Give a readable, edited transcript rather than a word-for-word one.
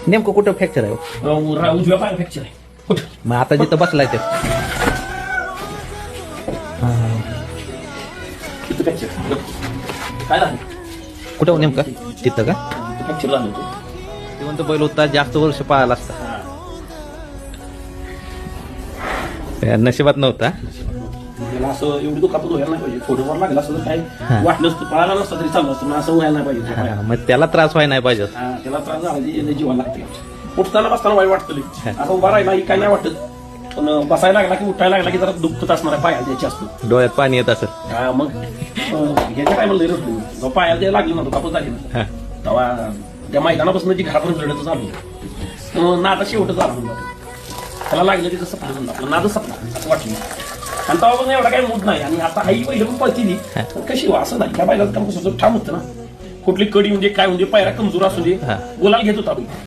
नेमकं कुठं फ्रॅक्चर आहे हो? उजव्या पाय फ्रॅक्चर आहे. कुठं मग आता जिथं बसलाय ते तिथं फ्रॅक्चर काय झालं? कुठं हो नेमकं तिथं का फ्रॅक्चर झालं होतं. जिवंत बैल होता जास्त वर्ष पाळायला असता नशिबात नव्हता. त्याला असं एवढी दुखापत व्हायला नाही पाहिजे. थोडंफार लागलं असं तर काय वाटलं असतं पळायला नसतं तरी चाललं असतं. पण असं व्हायला नाही पाहिजे. हा, मग त्याला त्रास व्हायला नाही पाहिजे. त्याला त्रास झाला की जीवाला लागते. उठताना बसताना वाईट वाटतं लई. असं उभा राहिला की काय नाही वाटत. पण बसायला लागला की उठायला लागला की जरा दुखत असणार आहे पायाला त्याची असतं. डोळ्यात पाणी येत असत. मग ह्याच्या काय म्हणलं रडलो पायाला ते लागली ना दुखापत झाली ना तेव्हा त्या मैदानापासून जी घरापर्यंत रडत झालो नादा शेवटच झाला म्हणून त्याला लागलं की कसं सपलं म्हणलं आपलं नादच सपला असं वाटलं. आणि तेव्हा पण एवढा काही मूड नाही. आणि आता आई पहिले पण पळती ती कशी असं नाही त्या बैलाचं काम कसं ठाम होतं ना. कुठली कडी म्हणजे काय म्हणजे पायरा कमजोर असू दे गुलाल घेत होता